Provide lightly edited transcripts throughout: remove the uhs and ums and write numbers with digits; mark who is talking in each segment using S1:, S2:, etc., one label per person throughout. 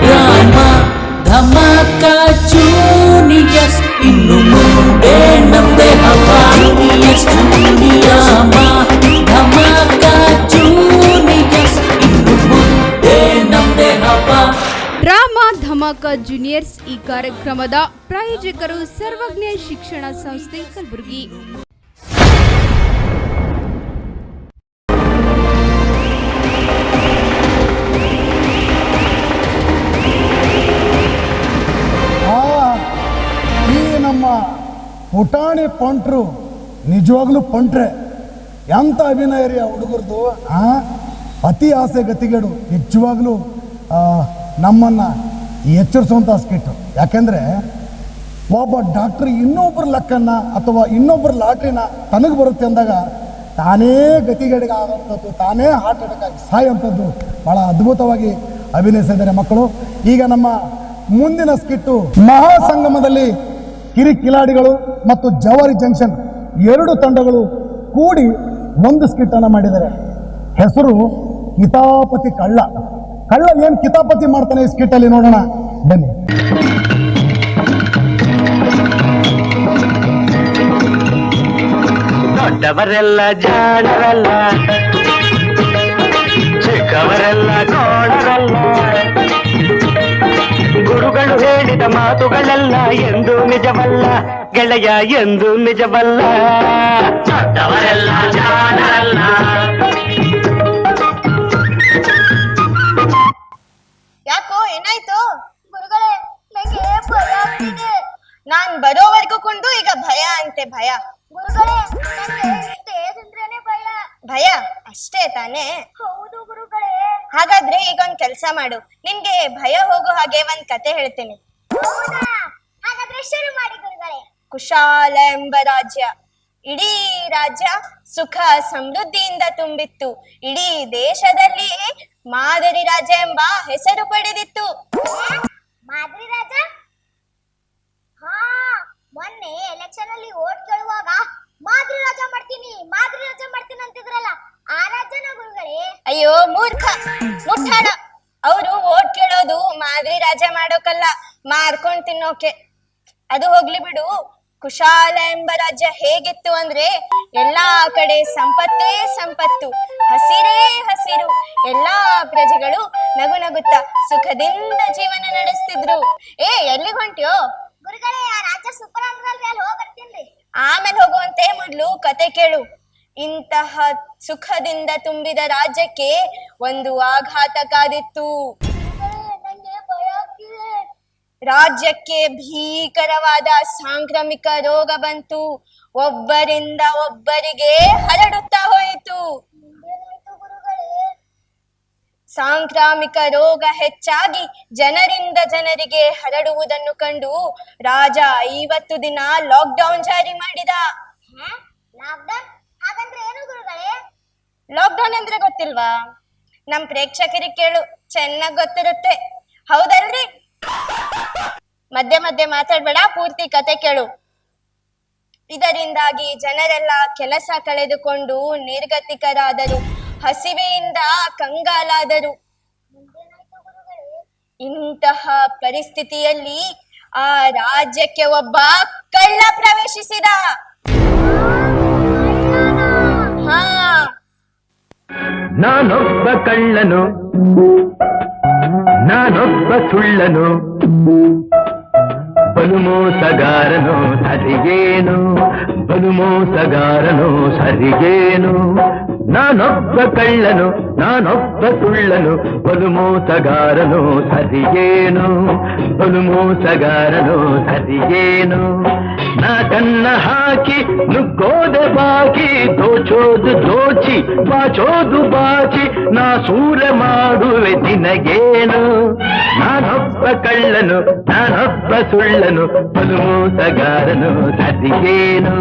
S1: Rama dhamaka juniors ಇನ್ನು ಮುಂದೆ ನಮ್ದೆ ಹವಾ ರಾಮ ಧಮಾಕ ಜೂನಿಯರ್ಸ್ ಇನ್ನು ಮುಂದೆ ನಮ್ದೆ ಹವಾ.
S2: ಡ್ರಾಮಾ ಧಮಾಕ ಜೂನಿಯರ್ಸ್ ಈ ಕಾರ್ಯಕ್ರಮದ ಪ್ರಾಯೋಜಕರು ಸರ್ವಜ್ಞ ಶಿಕ್ಷಣ ಸಂಸ್ಥೆ ಕಲಬುರಗಿ.
S3: ನಮ್ಮ ಪುಟಾಣಿ ಪಂಟ್ರು ನಿಜವಾಗ್ಲೂ ಪಂಟ್ರೆ, ಎಂಥ ಅಭಿನಯ ರೀ ಆ ಹುಡುಗರದು. ಅತಿ ಆಸೆ ಗತಿಗೇಡು ನಿಜವಾಗ್ಲೂ ನಮ್ಮನ್ನು ಎಚ್ಚರಿಸುವಂಥ ಸ್ಕಿಟ್ಟು. ಯಾಕೆಂದರೆ ಒಬ್ಬ ಡಾಕ್ಟ್ರ್ ಇನ್ನೊಬ್ಬರ ಲಕ್ಕನ್ನು ಅಥವಾ ಇನ್ನೊಬ್ಬರ ಲಾಟ್ರಿನ ತನಗೆ ಬರುತ್ತೆ ಅಂದಾಗ ತಾನೇ ಗತಿಗೇಡಿಗೆ ಆಗೋಂಥದ್ದು, ತಾನೇ ಹಾರ್ಟ್ ಅಟ್ಯಾಕ್ ಆಗಿ ಸಾಯೋಂಥದ್ದು ಭಾಳ ಅದ್ಭುತವಾಗಿ ಅಭಿನಯಿಸಿದ್ದಾರೆ ಮಕ್ಕಳು. ಈಗ ನಮ್ಮ ಮುಂದಿನ ಸ್ಕಿಟ್ಟು ಮಹಾಸಂಗಮದಲ್ಲಿ ಕಿರಿಕಿಲಾಡಿಗಳು ಮತ್ತು ಜವಾರಿ ಜಂಕ್ಷನ್ ಎರಡು ತಂಡಗಳು ಕೂಡಿ ಒಂದು ಸ್ಕಿಟ್ಟನ್ನು ಮಾಡಿದ್ದಾರೆ. ಹೆಸರು ಕಿತಾಪತಿ ಕಳ್ಳ. ಕಳ್ಳ ಏನು ಕಿತಾಪತಿ ಮಾಡ್ತಾನೆ ಈ ಸ್ಕಿಟ್ಟಲ್ಲಿ ನೋಡೋಣ ಬನ್ನಿ.
S4: ದೊಡ್ಡವರೆಲ್ಲ ಜಾಣರಲ್ಲ, ಚಿಕ್ಕವರೆಲ್ಲ ಕೋಣರಲ್ಲ, ಗುರುಗಳು ಹೇಳಿದ ಮಾತುಗಳೆಲ್ಲ ಎಂದು ನಿಜವಲ್ಲ ಗೆಳೆಯ, ಎಂದು ನಿಜವಲ್ಲ. ದೊಡ್ಡವರೆಲ್ಲ ಜಾಣರಲ್ಲ.
S5: ಯಾಕೋ ಏನಾಯ್ತು? ಗುರುಗಳೇ ನಂಗೆ ಭಯ ಆಗ್ತಿದೆ. ನಾನ್ ಬರೋವರೆಗೂ ಕೊಂಡು ಈಗ ಭಯ ಅಂತೆ. ಭಯ ಗುರುಗಳೇ, ಸ್ಟೇಜ್ ಅಂದ್ರೇನೆ ಭಯ. ಭಯ ಅಷ್ಟೇ ತಾನೇ? ಹೌದು ಗುರುಗಳೇ. ಹಾಗಾದ್ರೆ ಈಗ ಒಂದ್ ಕೆಲ್ಸ ಮಾಡು, ನಿನ್ಗೆ ಭಯ ಹೋಗೋ ಹಾಗೆ ಒಂದ್ ಕತೆ ಹೇಳ್ತೇನೆ. ಹಾಗಾದ್ರೆ ಶುರು ಮಾಡಿ ಗುರುಗಳೇ. ಕುಶಾಲ ಎಂಬ ರಾಜ್ಯ. ಇಡೀ ರಾಜ್ಯ ಸುಖ ಸಮೃದ್ಧಿಯಿಂದ ತುಂಬಿತ್ತು. ಇಡೀ ದೇಶದಲ್ಲಿ ಮಾದರಿ ರಾಜ್ಯ ಎಂಬ ಹೆಸರು ಪಡೆದಿತ್ತು. ಮಾದರಿ ರಾಜ? ಹಾ, ಮೊನ್ನೆ ಎಲೆಕ್ಷನ್ ಅಲ್ಲಿ ವೋಟ್ ಕೇಳುವಾಗ ಮಾದರಿ ರಾಜ ಮಾಡ್ತೀನಿ ಅಂತಿದ್ರಲ್ಲ, ಆ ರಾಜ್ಯನ ಗುರುಗಳೇ? ಅಯ್ಯೋ ಮೂರ್ಖ, ಮುಟ್ಟಾಡ. ಅವರು ವೋಟ್ ಕೇಳೋದು ಮಾದರಿ ರಾಜ ಮಾಡೋಕಲ್ಲ, ಮಾರ್ಕೊಂಡ್ ತಿನ್ನೋಕೆ. ಅದು ಹೋಗ್ಲಿ ಬಿಡು. ಕುಶಾಲ ಎಂಬ ರಾಜ್ಯ ಹೇಗಿತ್ತು ಅಂದ್ರೆ ಎಲ್ಲಾ ಕಡೆ ಸಂಪತ್ತೇ ಸಂಪತ್ತು, ಹಸಿರೇ ಹಸಿರು. ಎಲ್ಲಾ ಪ್ರಜೆಗಳು ನಗು ನಗುತ್ತಾ ಸುಖದಿಂದ ಜೀವನ ನಡೆಸ್ತಿದ್ರು. ಎಲ್ಲಿಗೆ ಹೊಂಟ್ಯೋ? ಗುರುಗಳೇ, ಆ ರಾಜ್ಯ ಸೂಪರ್ ಅಂದ್ರಲ್ರಿ, ಅಲ್ಲಿ ಹೋಗಿ ಬರ್ತೀನಿ. ಆಮೇಲೆ ಹೋಗುವಂತೆ ಮೊದ್ಲು ಕತೆ ಕೇಳು. ಇಂತಹ ಸುಖದಿಂದ ತುಂಬಿದ ರಾಜ್ಯಕ್ಕೆ ಒಂದು ಆಘಾತ ಕಾದಿತ್ತು. ರಾಜ್ಯಕ್ಕೆ ಭೀಕರವಾದ ಸಾಂಕ್ರಾಮಿಕ ರೋಗ ಬಂತು. ಒಬ್ಬರಿಂದ ಒಬ್ಬರಿಗೆ ಹರಡುತ್ತಾ ಹೋಯಿತು. ಸಾಂಕ್ರಾಮಿಕ ರೋಗ ಹೆಚ್ಚಾಗಿ ಜನರಿಂದ ಜನರಿಗೆ ಹರಡುವುದನ್ನು ಕಂಡು ರಾಜ 50 ದಿನ ಲಾಕ್ಡೌನ್ ಜಾರಿ ಮಾಡಿದ. ಲಾಕ್ಡೌನ್ ಅಂದ್ರೆ ಗೊತ್ತಿಲ್ವಾ? ನಮ್ ಪ್ರೇಕ್ಷಕರಿಗೆ ಕೇಳು, ಚೆನ್ನಾಗ್ ಗೊತ್ತಿರುತ್ತೆ. ಹೌದಲ್ರಿ? ಮಧ್ಯೆ ಮಧ್ಯೆ ಮಾತಾಡ್ಬೇಡ, ಪೂರ್ತಿ ಕತೆ ಕೇಳು. ಇದರಿಂದಾಗಿ ಜನರೆಲ್ಲ ಕೆಲಸ ಕಳೆದುಕೊಂಡು ನಿರ್ಗತಿಕರಾದರು, ಹಸಿವೆಯಿಂದ ಕಂಗಾಲಾದರು. ಇಂತಹ ಪರಿಸ್ಥಿತಿಯಲ್ಲಿ ಆ ರಾಜ್ಯಕ್ಕೆ ಒಬ್ಬ ಕಳ್ಳ ಪ್ರವೇಶಿಸಿದ.
S4: ನಾನೊಬ್ಬ ಕಳ್ಳನು, ನಾನೊಬ್ಬ ಸುಳ್ಳನು, ಬಲು ಮೋಸಗಾರನು ಸರಿಗೇನು, ಬಲು ಮೋಸಗಾರನು ಸರಿಗೇನು. ನಾನೊಬ್ಬ ಕಳ್ಳನು, ನಾನೊಬ್ಬ ಸುಳ್ಳನು, ಬಲು ಮೋಸಗಾರನು ಸರಿಗೇನು, ಬಲು ಮೋಸಗಾರನು ಸರಿಗೇನು. ನಾ ಕನ್ನ ಹಾಕಿ ನುಗ್ಗೋದೆ ಬಾಕಿ, ದೋಚೋದು ದೋಚಿ ಬಾಚೋದು ಬಾಚಿ, ನಾ ಸೂರ ಮಾಡುವೆ ದಿನಗೇನು. ನಾನೊಬ್ಬ ಕಳ್ಳನು, ನಾನೊಬ್ಬ ಸುಳ್ಳನು, ಬಲು ಮೋಸಗಾರನು ಸರಿಗೇನು.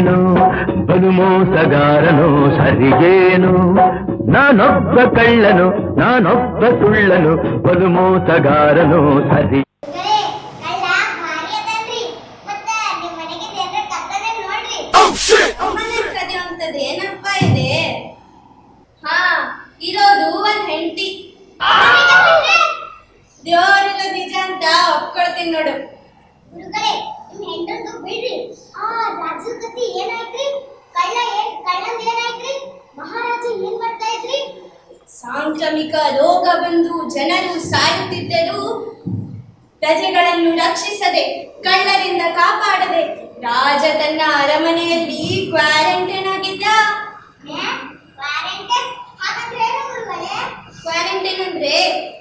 S4: ಸರಿಗೇನು ಬಲು ಮೋಸಗಾರನು ಸರಿಗೇನು ನಾನೊಬ್ಬ ಕಳ್ಳನು ನಾನೊಬ್ಬ ಸುಳ್ಳನು ಬಲು ಮೋಸಗಾರನು ಸರಿ
S5: ಏನಪ್ಪ ಇದೆ? ಹಾ, ಇರೋದು ಒಂದ್ ಹೆಂಡತಿ. ದೇವರಿಲ್ಲ ನಿಜ ಅಂತ ಒಪ್ಕೊಳ್ತೀನಿ ನೋಡು.
S6: ಗುರುಗಳೇ, ನಿಮ್ ಹೆಂಡರ್ದು ಬಿಡ್ರಿ. ಆ ರಾಜು ಕತೆ ಏನಾಯ್ತ್ರಿ? ಕಳ್ಳಂದ್ ಏನಾಯ್ತ್ರಿ? ಮಹಾರಾಜ ಏನ್ ಮಾಡ್ತಾ ಇದ್ರಿ?
S5: ಸಾಂಕ್ರಾಮಿಕ ರೋಗ ಬಂದು ಜನರು ಸಾಯುತ್ತಿದ್ದರು. ಪ್ರಜೆಗಳನ್ನು ರಕ್ಷಿಸದೆ ಕಳ್ಳರಿಂದ ಕಾಪಾಡದೆ ರಾಜ ತನ್ನ ಅರಮನೆಯಲ್ಲಿ ಕ್ವಾರಂಟೈನ್ ಆಗಿದ್ದ. ಕ್ವಾರಂಟೈನ್ ಅಂದ್ರೆ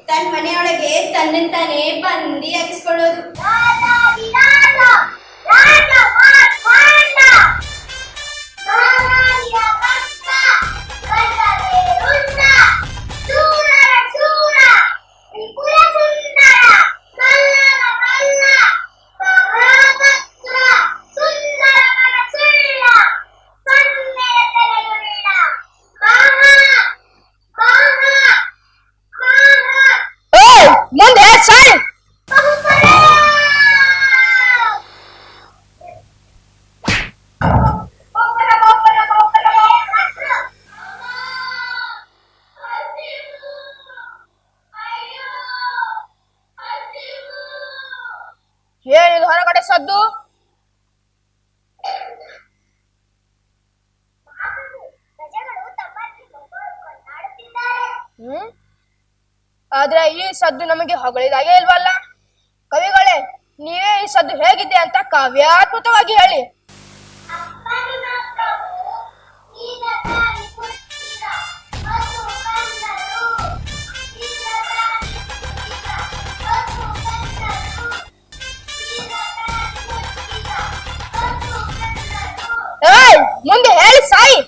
S5: ತನ್ನ ಮನೆಯೊಳಗೆ ತನ್ನಂತಾನೆ ಬಂದಿಯಾಗಿಸ್ಕೊಳ್ಳೋದು.
S7: ಏನಿದು ಹೊರಗಡೆ ಸದ್ದು? ಆದ್ರೆ ಈ ಸದ್ದು ನಮಗೆ ಹೊಗಳಿದಾಗೆ ಇಲ್ವಲ್ಲ? ಕವಿಗಳೇ, ನೀವೇ ಈ ಸದ್ದು ಹೇಗಿದೆ ಅಂತ ಕಾವ್ಯಾತ್ಮಕವಾಗಿ ಹೇಳಿ. ಮುಂದೆ ಹೇಳಿ ಸಾಯಿ.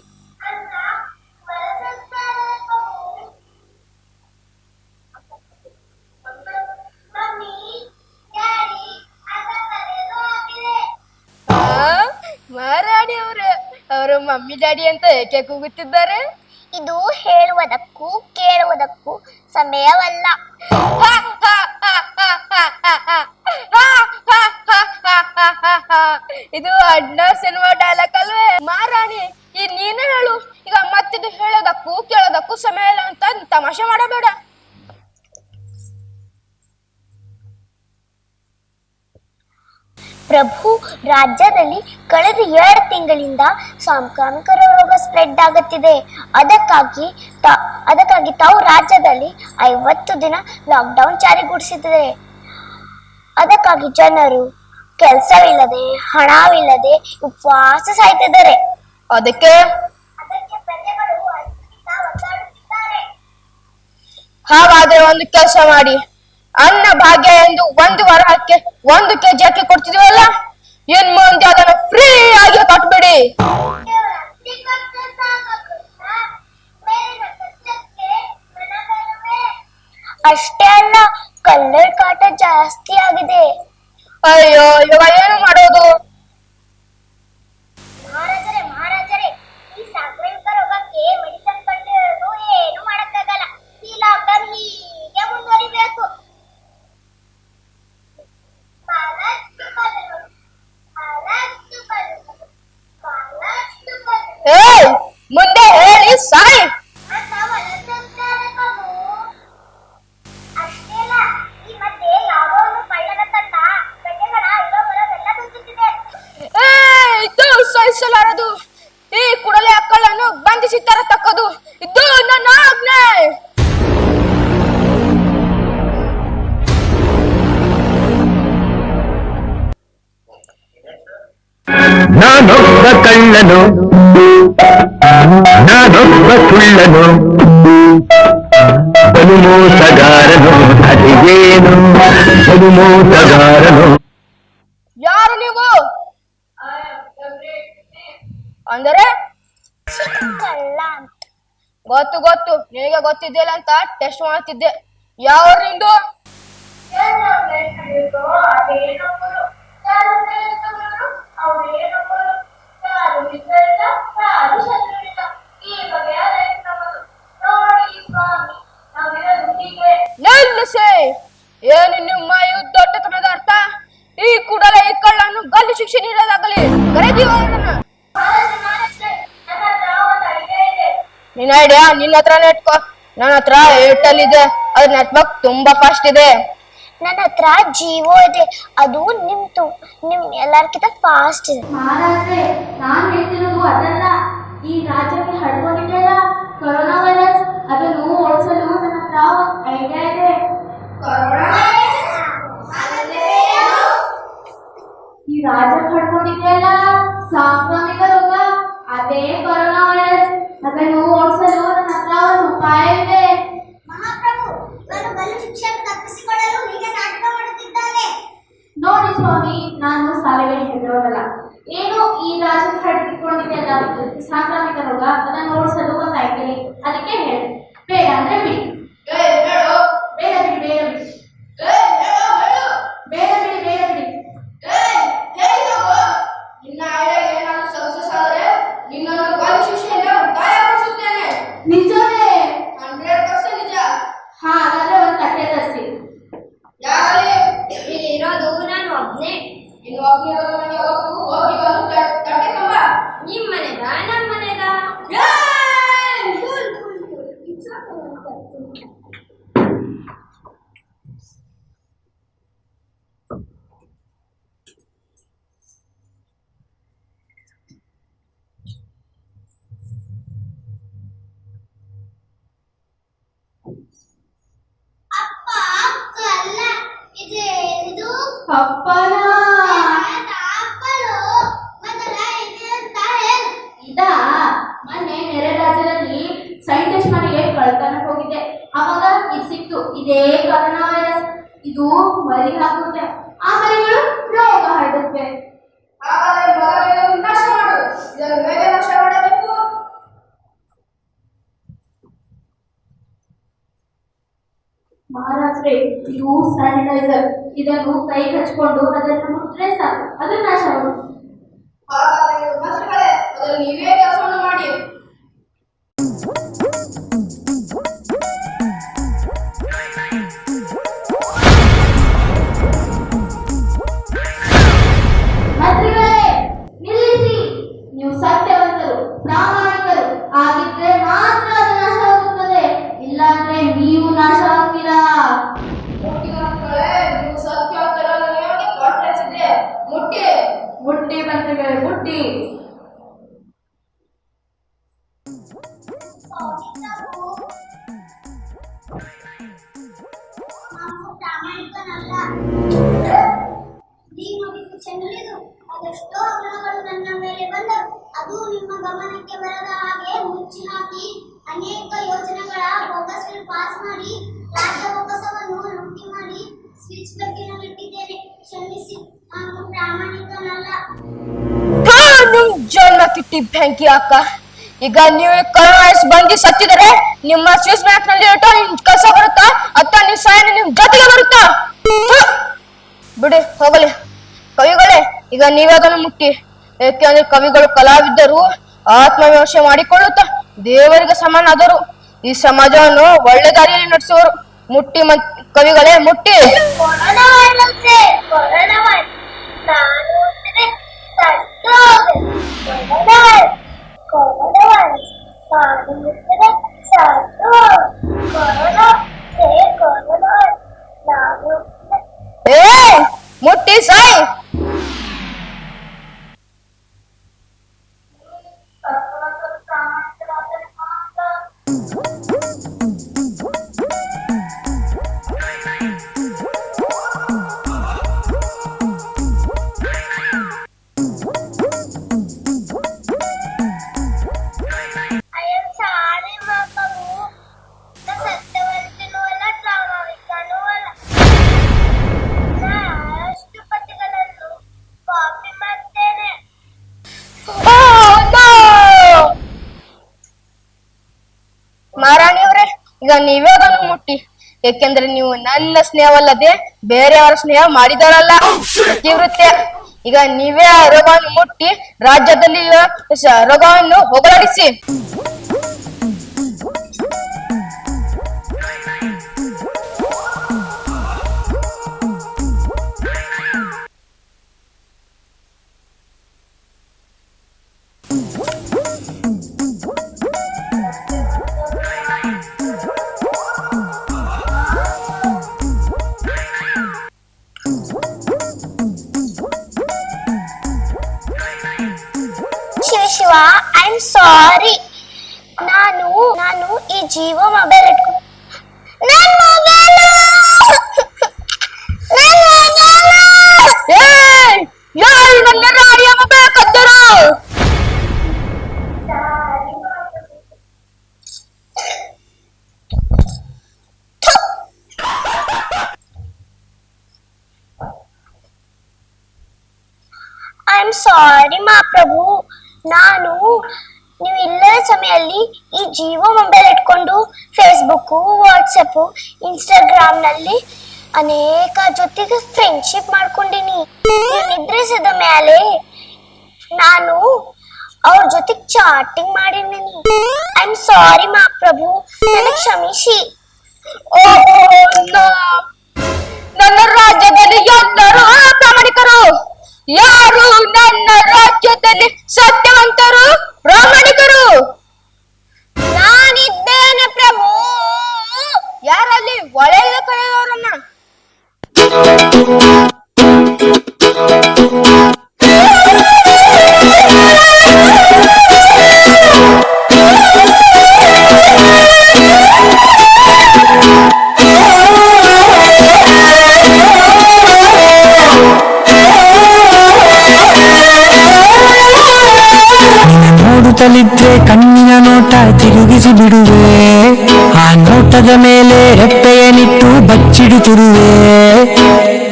S7: ಮಹಾರಾಣಿ ಅವರು ಮಮ್ಮಿ ಡ್ಯಾಡಿ ಅಂತ ಏಕೆ ಕೂಗುತ್ತಿದ್ದಾರೆ?
S6: ಇದು ಹೇಳುವುದಕ್ಕೂ ಕೇಳುವುದಕ್ಕೂ ಸಮಯವಲ್ಲ.
S7: ಇದು ಅಣ್ಣ ಸಿನಿಮಾ ಡೈಲಾಗ್ ಅಲ್ವೇ? ಮಹಾರಾಣಿ, ಈ ನೀನು ಹೇಳು. ಈಗ ಮತ್ತಿದು ಹೇಳೋದಕ್ಕೂ ಕೇಳೋದಕ್ಕೂ ಸಮಯ ಇಲ್ಲ ಅಂತ ತಮಾಷೆ ಮಾಡಬೇಡ.
S6: ಪ್ರಭು, ರಾಜ್ಯದಲ್ಲಿ ಕಳೆದ 2 ತಿಂಗಳಿಂದ ಸಾಂಕ್ರಾಮಿಕ ರೋಗ ಸ್ಪ್ರೆಡ್ ಆಗುತ್ತಿದೆ. ಅದಕ್ಕಾಗಿ ತಾವು ರಾಜ್ಯದಲ್ಲಿ 50 ದಿನ ಲಾಕ್ಡೌನ್ ಜಾರಿಗೊಳಿಸಿದ್ದಾರೆ. ಅದಕ್ಕಾಗಿ ಜನರು ಕೆಲಸವಿಲ್ಲದೆ ಹಣವಿಲ್ಲದೆ ಉಪವಾಸ ಸಾಯ್ತಿದ್ದಾರೆ.
S7: ಅದಕ್ಕೆ
S6: ಪ್ರಜೆಗಳು ಒದ್ದಾಡುತ್ತಿದ್ದಾರೆ.
S7: ಹಾಗಾದ್ರೆ ಒಂದು ಕೆಲಸ ಮಾಡಿ, ಅನ್ನ ಭಾಗ್ಯ ಎಂದು 1 ವಾರಕ್ಕೆ 1 ಕೆಜಿ ಅಕ್ಕಿ ಕೊಡ್ತಿದೀವಲ್ಲ, ಇನ್ ಮುಂದೆ ಅದನ್ನು ಫ್ರೀ ಆಗಿ ಕೊಟ್ಬಿಡಿ.
S6: ಅಷ್ಟೇ ಅಲ್ಲ, ಕಳ್ಳರ ಕಾಟ ಜಾಸ್ತಿ ಆಗಿದೆ.
S7: ಅಯ್ಯೋ, ಇವಾಗ ಏನು ಮಾಡೋದು?
S6: ಮಹಾರಾಜರೇ, ಈ ಸಾಂಕ್ರಾಮಿಕ ರೋಗಕ್ಕೆ ಮೆಡಿಸಿನ್ ಕಂಡು ಏನು ಮಾಡಕ್ಕಾಗಲ್ಲ. ಈ ಲಾಕ್ಡೌನ್ ಹೀಗೆ ಮುಂದುವರಿಬೇಕು.
S7: ಮುಂದೆ ಹೇಳಿ ಸಾಯಿ. ಸಹಿಸಲಾರದು. ಈ ಕೂಡಲೇ ಅಕ್ಕಳನ್ನು ಬಂಧಿಸಿ ತರತಕ್ಕದು. ಇದು ನನ್ನ ಆಜ್ಞೆ.
S4: ನಾನೊಬ್ಬ ಕಳ್ಳನು ನಾನೊಬ್ಬ ಸುಳ್ಳನು ಬಲು ಮೋಸಗಾರನು ಸರಿಗೇನು ಬಲು ಮೋಸಗಾರನು.
S7: ಯಾರು ನೀವು? ಅಂದರೆ ಗೊತ್ತು, ನಿನಗೆ ಗೊತ್ತಿದ್ದಿಲ್ಲ ಅಂತ ಟೆಸ್ಟ್ ಮಾಡ್ತಿದ್ದೆ. ಯಾವ ನಿಂದು? ಏನು ನಿಮ್ಮ ಯುದ್ಧೋಟ್ಟತನದ ಅರ್ಥ? ಈ ಕೂಡಲೇ ಈ ಕಳ್ಳನ್ನು ಗಲ್ಲು ಶಿಕ್ಷೆ ನೀಡೋದಾಗಲಿ. ಕರೆದೀವ ನಿನ್ನ ಐಡಿಯಾ ನಿನ್ನ ಹತ್ರನೇ ಇಟ್ಕೋ. ನನ್ನ ಹತ್ರ ಏರ್ಟೆಲ್ ಇದೆ, ಅದ್ರ ನೆಟ್ವರ್ಕ್ ತುಂಬಾ ಫಾಸ್ಟ್ ಇದೆ.
S6: ನನ್ನ ಹತ್ರ ಜಿಯೋ ಇದೆ, ಅದು ನಿಮ್ ಎಲ್ಲಾರ್ಕಿಂತ ಫಾಸ್ಟ್ ಇದೆ.
S8: ಮಹಾರಾಜ್ರೆ, ನಾನ್ ಹೇಳ್ತಿರೋದು ಅದಲ್ಲ. ಈ ರಾಜ್ಯಕ್ಕೆ ಹರಡ್ಕೊಂಡಿದೆಯಲ್ಲ ಕೊರೋನಾ ವೈರಸ್, ಅದನ್ನು ಓಡಿಸಲು ನನ್ನ ಹತ್ರ ಒಂದು ಐಡಿಯಾ ಇದೆ. ಈ ರಾಜ್ಯಕ್ಕೆ ಹರಡ್ಕೊಂಡಿದೆಯಲ್ಲ ಸಾಂಕ್ರಾಮಿಕ ರೋಗ, ಅದೇ ಕೊರೋನಾ ವೈರಸ್. ಅದನ್ನು ಓಡಿಸಲು ನನ್ನ ಹತ್ರ ಒಂದು ಉಪಾಯ ಇದೆ.
S6: ಮಹಾಪ್ರಭು, ನಾನು ಗಲ್ಲು ಶಿಕ್ಷೆಯನ್ನು ತಪ್ಪಿಸಿಕೊಳ್ಳಲು ಹೀಗೆ ನಾಟಕ ಮಾಡುತ್ತಿದ್ದಾನೆ.
S8: ನೋಡಿ ಸ್ವಾಮಿ, ನಾನು ಸಾವಿಗೆ ಹೆದರೋದಲ್ಲ. ಏನು ಈ ರಾಜ್ಯಕ್ಕೆ ಹರಡಿಕೊಂಡಿದೆಯಲ್ಲ ಸಾಂಕ್ರಾಮಿಕ ರೋಗ, ಅದನ್ನು ಓಡಿಸಲು ಒಂದು ಐಡಿಯಾ ಇದೆ. ಅದಕ್ಕೆ ಹೇಳಿ, ಬೇಡ ಅಂದ್ರೆ ಬಿಡಿ. ಬೇಡ ಬಿಡಿ, ಬೇಡ ಬಿಡಿ, ಬೇಡ ಬಿಡಿ, ಬೇಡ ಬಿಡಿ.
S7: ನಿನ್ನ ಐಡಿಯಾ ಏನಾದ್ರು ಸಕ್ಸಸ್ ಆದ್ರೆ ನಿನ್ನನ್ನು ಗಲ್ಲು ಶಿಕ್ಷೆಯಿಂದ ಗಾಯಗೊಳಿಸುತ್ತೇನೆ.
S8: ನಿಜವೇ?
S7: 100% ನಿಜ.
S8: ಹಾಗಾದ್ರೆ ಒಂದು ತಟ್ಟೆ ತರಿಸಿ.
S7: ಯಾರಲ್ಲಿ ಇಲ್ಲಿ ಇರೋದು ನಾನು ಒಬ್ನೇ. ಇನ್ನು ಒಬ್ಬನೇ ಮನೆ ಹೋಗಿ ಬಂದು ತಟ್ಟೆ ತುಂಬ. ನಿಮ್ಮ ಮನೆದ ನಮ್ಮ ಮನೆದ?
S6: ಅಪ್ಪ ಅಲ್ಲ, ಇದು
S8: ಅಪ್ಪನ
S6: ಅಪ್ಪಲು ಮೊದಲ ಇದೆ ಅಂತ ಹೇಳು.
S8: ಇದಾ? ಮೊನ್ನೆ ನೆರೆ ರಾಜ್ಯದಲ್ಲಿ ಸೈಂಟಿಸ್ಟ್ ಮನೆಗೆ ಕಳ್ತನಕ್ಕೆ ಹೋಗಿದ್ದೆ. ಅವಾಗ ಇದು ಸಿಕ್ತು, ಇದೇ ಕೊರೋನಾ ವೈರಸ್. ಇದು ಮರಿ ಹಾಕುತ್ತೆ, ಆ ಮರಿಗಳು ರೋಗ ಹರಡುತ್ತೆ.
S7: ಹಾಗಾದರೆ ಮೊದಲು ನಾಶ ಮಾಡು. ಇದನ್ನು ಹೇಗೆ ನಾಶ ಮಾಡಬೇಕು?
S8: ಮಹಾರಾಜ್ರೆ, ಇದು ಸ್ಯಾನಿಟೈಸರ್. ಇದನ್ನು ಕೈ ಹಚ್ಕೊಂಡು ಅದನ್ನು ಮುಟ್ರೆ ಸಾಕು, ಅದು ನಾಶವಾಗುತ್ತೆ.
S7: ಹಾಗಾದರೆ ಮಂತ್ರಿಗಳೇ, ಮೊದಲು ನೀವೇ ಕೆಲಸವನ್ನು ಮಾಡಿ.
S8: ಮಂತ್ರಿಗಳೇ, ನಿಲ್ಲಿಸಿ. ನೀವು ಸತ್ಯವಂತರು, ಪ್ರಾಮಾಣಿಕರು ಆಗಿದ್ರೆ ಮಾತ್ರ ಅದು ನಾಶವಾಗುತ್ತದೆ, ಇಲ್ಲಾಂದ್ರೆ ನೀವು ನಾಶವಾಗ್ತೀರಾ.
S7: ಮುಟ್ಟಿಗಳೇ, ನೀವು ಸತ್ಯವಂತರ ನಿಮಗೆ ಕಾನ್ಫಿಡೆನ್ಸ್ ಇದೆ. ಮುಟ್ಟಿ
S8: ಮುಟ್ಟಿ ಮಂತ್ರಿಗಳೇ, ಮುಟ್ಟಿ.
S6: ನಾವು ಪ್ರಾಮಾಣಿಕನಲ್ಲ. ಈ ನೋಟಿಫಿಕೇಶನ್ ಇದು ಅದೆಷ್ಟೋ ಹಗರಣಗಳು ನನ್ನ ಮೇಲೆ ಬಂದರು. ಅದು ನಿಮ್ಮ ಗಮನಕ್ಕೆ ಬರದ ಹಾಗೆ ಮುಚ್ಚಿ ಹಾಕಿ ಅನೇಕ ಯೋಜನೆಗಳ ಬೋಗಸ್ ಬಿಲ್ ಪಾಸ್ ಮಾಡಿ ರಾಜ್ಯ ಬೊಕ್ಕಸವನ್ನು ಲೂಟಿ ಮಾಡಿ ಸ್ವಿಚ್ ಪೆಟ್ಟಿನಲ್ಲಿಟ್ಟಿದ್ದೇನೆ. ಕ್ಷಮಿಸಿ, ನಾನು ಪ್ರಾಮಾಣಿಕನಲ್ಲ.
S7: ನಿಮ್ ಜನ್ಮ ಕಿಟ್ಟಿ ಬೆಂಕಿ ಅಕ್ಕ. ಈಗ ನೀವು ಕೊರೋನಾ ವೈರಸ್ ಬಂದು ಸತ್ತಿದರೆ ನಿಮ್ಮ ಸ್ವಿಸ್ ಬ್ಯಾಂಕ್ ನಲ್ಲಿ ಇಟ್ಟು ನಿಮ್ ಕೆಲಸ ಬರುತ್ತಾ ಅಥವಾ ನಿಮ್ ಸಾಯನ ನಿಮ್ ಜೊತೆಗೆ ಬರುತ್ತಾ? ಬಿಡಿ, ಹೋಗಲಿ. ಕವಿಗಳೇ, ಈಗ ನೀವೇ ಅದನ್ನು ಮುಟ್ಟಿ. ಏಕೆಂದ್ರೆ ಕವಿಗಳು ಕಲಾವಿದರು ಆತ್ಮವಿಮರ್ಶೆ ಮಾಡಿಕೊಳ್ಳುತ್ತಾ ದೇವರಿಗೆ ಸಮಾನಾದರು. ಈ ಸಮಾಜವನ್ನು ಒಳ್ಳೆ ದಾರಿಯಲ್ಲಿ ನಡೆಸುವರು. ಮುಟ್ಟಿ ಕವಿಗಳೇ, ಮುಟ್ಟಿ.
S6: ಕೊರೋನಾ ವೈರಸ್ ನಾನು ಅಂದ್ರೆ ಸತ್ತೋದೆ. ಕೊರೋನಾ ವೈರಸ್ ನಾನು ಅಂದ್ರೆ ಸತ್ತು. ಕೊರೋನಾ ನಾನು
S7: ಏ ಮುಟ್ಟಿ ಸಾಯ್.
S6: I am sorry, Makamu. The ಸತ್ಯವಂತನೂ ಅಲ್ಲ, ಪ್ರಾಮಾಣಿಕನೂ ಅಲ್ಲ. ಅಷ್ಟು ಪತಿಗಳನ್ನು ಕಾಪಿ ಮಾಡ್ತೇನೆ.
S7: ಮಹಾರಾಣಿಯವರೇ, ಈಗ ನೀವೇ ಅದನ್ನು ಮುಟ್ಟಿ. ಏಕೆಂದ್ರೆ ನೀವು ನನ್ನ ಸ್ನೇಹವಲ್ಲದೆ ಬೇರೆಯವರ ಸ್ನೇಹ ಮಾಡಿದರಲ್ಲ, ಪ್ರತಿವೃತ್ಯ. ಈಗ ನೀವೇ ಆ ರೋಗವನ್ನು ಮುಟ್ಟಿ ರಾಜ್ಯದಲ್ಲಿ ರೋಗವನ್ನು ಹೋಗಲಾಡಿಸಿ.
S6: I am sorry. ನಾನು ಈ ಜಿಯೋ ಮೊಬೈಲ್ ಇಟ್ಕೊಂಡು
S7: ಯಾರು ನನ್ನ ರಾಡಿಯ ಮೊಬೈಲ್ ಕದ್ದರು?
S6: ಐ ಆಮ್ ಸಾರಿ ಮಹಾಪ್ರಭು. ನಾನು ನೀವು ಇಲ್ಲದ ಸಮಯದಲ್ಲಿ ಈ ಜಿಯೋ ಮೊಬೈಲ್ ಇಟ್ಕೊಂಡು ಫೇಸ್ಬುಕ್, ವಾಟ್ಸಪ್, ಇನ್ಸ್ಟಾಗ್ರಾಮ್ ನಲ್ಲಿ ಅನೇಕ ಜೊತೆಗೆ ಫ್ರೆಂಡ್ಶಿಪ್ ಮಾಡ್ಕೊಂಡಿನಿ. ನೀವು ನಿದ್ರಿಸಿದ ಮೇಲೆ ನಾನು ಅವ್ರ ಜೊತೆಗೆ ಚಾಟಿಂಗ್ ಮಾಡಿದ್ದೀನಿ. ಐ ಆಮ್ ಸಾರಿ ಮಹಾಪ್ರಭು, ನನಗೆ ಕ್ಷಮಿಸಿ.
S7: ನನ್ನ ರಾಜ್ಯದಲ್ಲಿ ಎಲ್ಲರೂ ಪ್ರಾಮಾಣಿಕರು. ಯಾರು ನನ್ನ ರಾಜ್ಯದಲ್ಲಿ ಸತ್ಯವಂತರು, ಪ್ರಾಮಾಣಿಕರು?
S6: ನಾನಿದ್ದೇನೆ ಪ್ರಭು.
S7: ಯಾರಲ್ಲಿ ಒಳ್ಳೆಯ ಕರೆಯವರನ್ನ?
S1: ನೋಡುತ್ತಲಿದ್ರೆ ಕಣ್ಣಿನ ನೋಟ ತಿರುಗಿಸಿ ಬಿಡುವೆ, ಆ ನೋಟದ ಮೇಲೆ ರೆಪ್ಪೆಯನಿಟ್ಟು ಬಚ್ಚಿಡುತ್ತಿರುವೆ.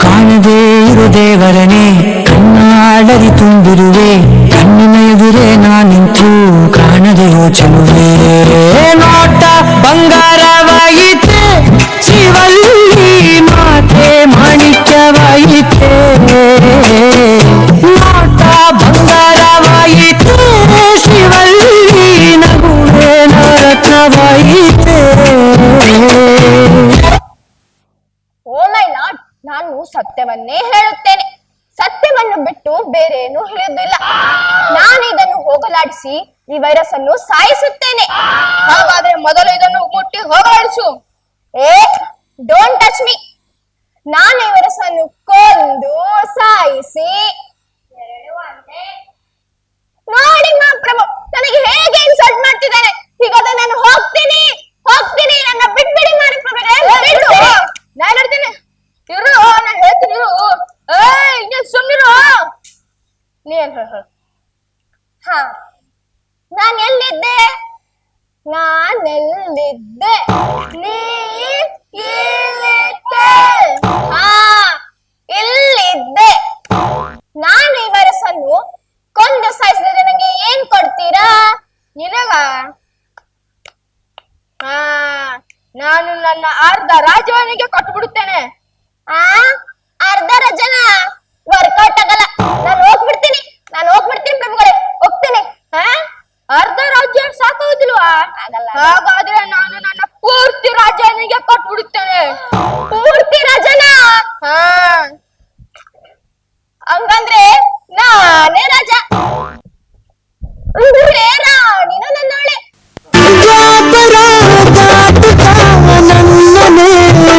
S1: ಕಾಣದೇ ಇರು ದೇವರನೇ ಕಣ್ಣಾಡರಿ ತುಂಬಿರುವೆ, ಕಣ್ಣಿನ ಎದುರೇ ನಾನಿಂತು ಕಾಣದೆ ಯೋಚನುವೆ. ನೋಟ ಬಂಗಾರವಾಯಿತೆ, ಶಿವಲ್ಲಿ ಮಾತೆ ಮಾಣಿಕ್ಯವಾಯಿತೆ. ನೋಟ ಬಂಗಾರವಾಯಿತೆ, ಶಿವಲ್ಲಿ ನಗುವೆ ನರಕವಾಯಿತೆ.
S7: ಓ ಮೈ ಲಾರ್ಡ್, ನಾನು ಸತ್ಯವನ್ನೇ ಹೇಳುತ್ತೇನೆ. ಸತ್ಯವನ್ನು ಬಿಟ್ಟು ಬೇರೇನು ಹೇಳುವುದಿಲ್ಲ. ನಾನು ಇದನ್ನು ಹೋಗಲಾಡಿಸಿ ಈ ವೈರಸ್ ಅನ್ನು ಸಾಯಿಸುತ್ತೇನೆ. ಹಾಗಾದ್ರೆ ಮೊದಲು ಇದನ್ನು ಮುಟ್ಟಿ ಹೋಗಲಾಡಿಸು. Don't touch me. ನಾನು ಈ ವೈರಸ್ ಅನ್ನು ಕೊಂದು ಸಾಯಿಸಿ ನೋಡಿ ಮಹಾಪ್ರಭು ನನಗೆ ಹೇಗೆ ಇನ್ಸಲ್ಟ್ ಮಾಡ್ತಿದ್ದಾನೆ. ಹೀಗಾದ್ರೆ ನಾನು ಹೋಗ್ತೀನಿ, ನನ್ನ ಬಿಟ್ಬಿಡಿ ಮಹಾಪ್ರಭುಗಳೇ. ನಾನು ಹೇಳ್ತೀನಿ ಇರು, ನಾನು ಹೇಳ್ತೀನಿ ಇರು. ನೀನ್ ಸುಮ್ನಿರು. ನೀನ್
S6: ಹಾ, ನಾನು ಎಲ್ಲಿದ್ದೆ? ನೀ ಇಲ್ಲಿದ್ದೆ. ಹಾ, ಇಲ್ಲಿದ್ದೆ. ನಾನು ಈ ವೈರಸ್ ಅನ್ನು ಕೊಂದು ಸಾಯಿಸಿದ್ರೆ ನಂಗೆ ಏನ್ ಕೊಡ್ತೀರಾ?
S7: ನಿನಗ ನಾನು ನನ್ನ ಅರ್ಧ ರಾಜ್ಯವನಿಗೆ ಕೊಟ್ಬಿಡುತ್ತೇನೆ.
S6: ಅರ್ಧ ರಜನ ವರ್ಕೌಟ್ ಆಗಲ್ಲ. ನಾನು ಹೋಗ್ಬಿಡ್ತೀನಿ ಪ್ರಭುಗಳೇ, ಹೋಗ್ತೀನಿ.
S7: ಅರ್ಧ ರಾಜ್ಯ ಸಾಕಾಗುದಿಲ್ವಾ? ಹಾಗಾದ್ರೆ ನಾನು ನನ್ನ ಪೂರ್ತಿ ರಾಜ್ಯವನಿಗೆ ಕೊಟ್ಬಿಡುತ್ತೇನೆ.
S6: ಪೂರ್ತಿ ರಜನ? ಹಂಗಂದ್ರೆ ನಾನೇ ರಾಜ, ರಾಣಿನ ನನ್ನವಳೆ.
S1: ನನ್ನನೆ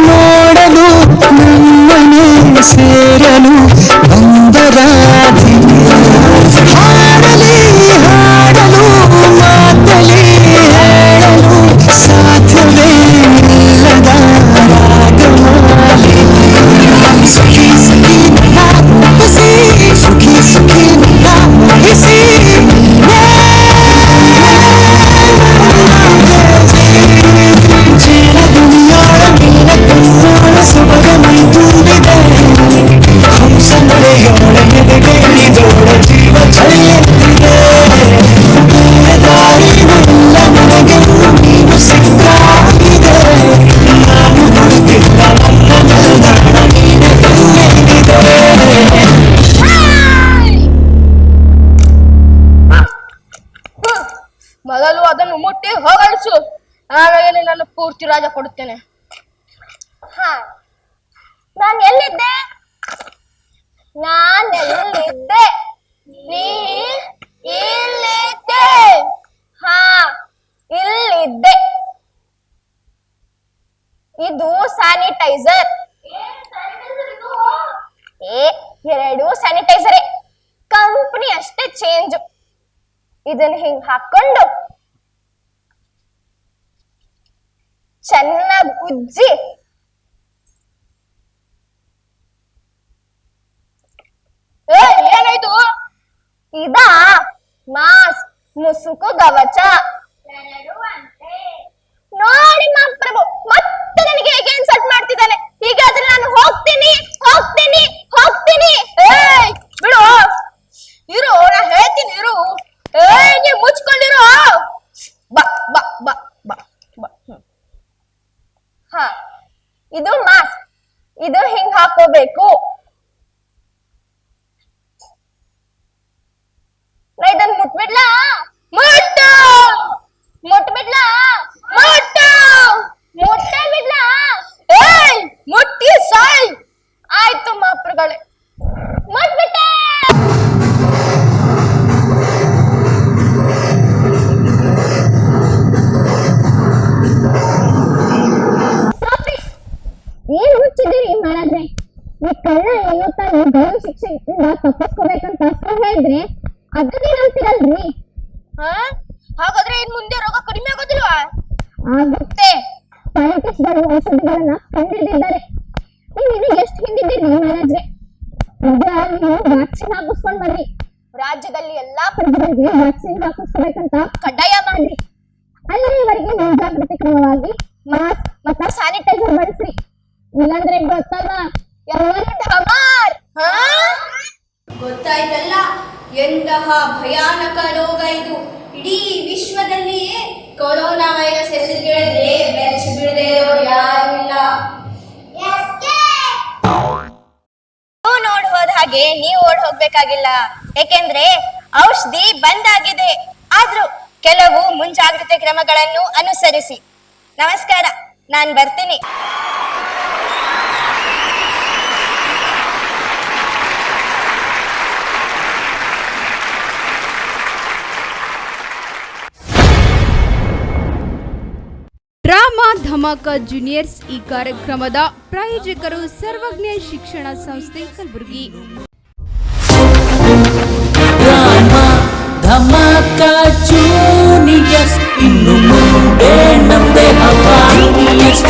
S1: ನೋಡಲು ನಮ್ಮನೆ ಸೇರಲು ಬಂದರಾಧಿ, ಹಾಡಲಿ ಹಾಡಲು ಮಾತಲಿ ಹೇಳಲು ಸಾಧ್ಯವೇ ಇಲ್ಲದ ರಾಗಮಾಲಿ. ಸುಖಿ ಸುಖಿ ನನ್ನ ರೂಪಿಸಿ, ಸುಖಿ ಸುಖಿ ನನ್ನ ಮಹಿಸಿ.
S7: ಮೊದಲು ಅದನ್ನು ಮುಟ್ಟಿ ಹೋಗಲಿಸು, ಆಮೇಲೆ ನಾನು ಪೂರ್ತಿ ರಾಜ ಕೊಡುತ್ತೇನೆ.
S6: ನಾನು ಎಲ್ಲಿದ್ದೆ? ನೀ ಇಲ್ಲಿದ್ದೆ. ಹಾ, ಇಲ್ಲಿದ್ದೆ. ಇದು ಸ್ಯಾನಿಟೈಸರ್. ಎರಡು ಸ್ಯಾನಿಟೈಸರೇ, ಕಂಪನಿ ಅಷ್ಟೇ ಚೇಂಜ್.
S5: ಇದನ್ನ ಹಿಂಗ್ ಹಾಕೊಂಡು ಚೆನ್ನಾಗಿ ಉಜ್ಜಿ ಏನಾಯ್ತು? ಇದಾ ಮಾಸ್ಕ್, ಮುಸುಕು ಕವಚ ನೋಡಿ ಮಹಾಪ್ರಭು ಮತ್ತೆ ನನಗೆ ಹೇಗೆ ಇನ್ಸಲ್ಟ್ ಮಾಡ್ತಿದ್ದಾನೆ. ಹೀಗಾದ್ರೆ ನಾನು ಹೋಗ್ತೀನಿ ಹೋಗ್ತೀನಿ ಹೋಗ್ತೀನಿ. ಏಯ್ ಬಿಡು, ಇರು, ನಾ ಹೇಳ್ತೀನಿ ಇರು. ಏಯ್ ನೀ ಮುಚ್ಕೊಂಡಿರು. ಬಾ ಬಾ ಬಾ ಬಾ ಬಾ. ಹಾ, ಇದು ಮಾಸ್ಕ್. ಇದು ಹಿಂಗ್ ಹಾಕೋಬೇಕು. ನಾ ಇದನ್ನ ಮುಟ್ಬಿಡ್ಲಾ? ಮುಟ್ಟು ಮುಟ್ಬಿಡ್ಲಾ? ಮುಟ್ಟು ಮುಟ್ಟೇ ಬಿಡ್ಲಾ? ಏಯ್ ಮುಟ್ಟಿ ಸಾಯ್. ಆಯ್ತು ಮಾಪ್ರಗಳೇ, ಮುಟ್ಬಿಟ್ಟೆ.
S6: ಏನ್ ಹುಚ್ಚಿದ್ದೀರಿ ಮಾಡಿದ್ರೆ? ಈ ಕಳ್ಳ ಏನೋ ತಾನು ಗೌರವ ಶಿಕ್ಷೆಯಿಂದ ತಪ್ಪಿಸ್ಕೋಬೇಕಂತ ಹೇಳಿದ್ರೆ ಅದನ್ನೇ ಹೇಳ್ತೀರಲ್ರಿ?
S5: ಹಾಗಾದ್ರೆ ಇನ್ ಮುಂದೆ ರೋಗ ಕಡಿಮೆ ಆಗೋದಿಲ್ವಾ?
S6: ಆಗುತ್ತೆ. ಸೈಂಟಿಸ್ಟ್ಗಳು ಔಷಧಿಗಳನ್ನ ಕಂಡಿಡಿದ್ದಾರೆ. ನೀವು ಇದು ಎಷ್ಟು ಹಿಂದಿದ್ದೀರಿ ಮ್ಯಾನೇಜ್ರೆ? ನೀವು ವ್ಯಾಕ್ಸಿನ್ ಹಾಕಿಸ್ಕೊಂಡ್ ಬರ್ರಿ.
S5: ರಾಜ್ಯದಲ್ಲಿ ಎಲ್ಲಾ
S6: ಪ್ರಜೆಗಳಿಗೆ ವ್ಯಾಕ್ಸಿನ್ ಹಾಕಿಸ್ಕೋಬೇಕಂತ ಕಡ್ಡಾಯ ಮಾಡ್ರಿ. ಅಲ್ಲದೆ ಇವರಿಗೆ ಮುಂಜಾಗ್ರತೆ ಕ್ರಮವಾಗಿ ಮಾಸ್ಕ್ ಮತ್ತು ಸ್ಯಾನಿಟೈಸರ್ ಬಳಸ್ರಿ. ಇಲ್ಲಾಂದ್ರೆ ಗೊತ್ತಲ್ಲ ಎಲ್ಲರೂ ಢಮಾರ್.
S7: ಗೊತ್ತಾಯ್ತಲ್ಲ ಎಂತಹ ಭಯಾನಕ ರೋಗ ಇದು. ಇಡೀ ವಿಶ್ವದಲ್ಲಿಯೇ ಕೊರೋನಾ ವೈರಸ್ ಹೆಸರು ಕೇಳಿದ್ರೆ ಬೆಚ್ಚ ಬೀಳದೆ ಇರೋರು ಯಾರು ಇಲ್ಲ.
S5: ನೋಡ್ ಹೋದ ಹಾಗೆ ನೀವು ಓಡ್ ಹೋಗ್ಬೇಕಾಗಿಲ್ಲ. ಏಕೆಂದ್ರೆ ಔಷಧಿ ಬಂದಾಗಿದೆ. ಆದ್ರೂ ಕೆಲವು ಮುಂಜಾಗ್ರತೆ ಕ್ರಮಗಳನ್ನು ಅನುಸರಿಸಿ. ನಮಸ್ಕಾರ, ನಾನ್ ಬರ್ತೀನಿ.
S2: ಡ್ರಾಮಾ ಧಮಾಕ ಜೂನಿಯರ್ಸ್ ಈ ಕಾರ್ಯಕ್ರಮದ ಪ್ರಾಯೋಜಕರು ಸರ್ವಜ್ಞ ಶಿಕ್ಷಣ ಸಂಸ್ಥೆ ಕಲಬುರಗಿ.
S1: ಡ್ರಾಮಾ ಧಮಾಕ ಜೂನಿಯರ್ಸ್ ಇನ್ನು ಮುಂದೆ ನಮ್ದೆ ಹವಾ ಜೂನಿಯರ್ಸ್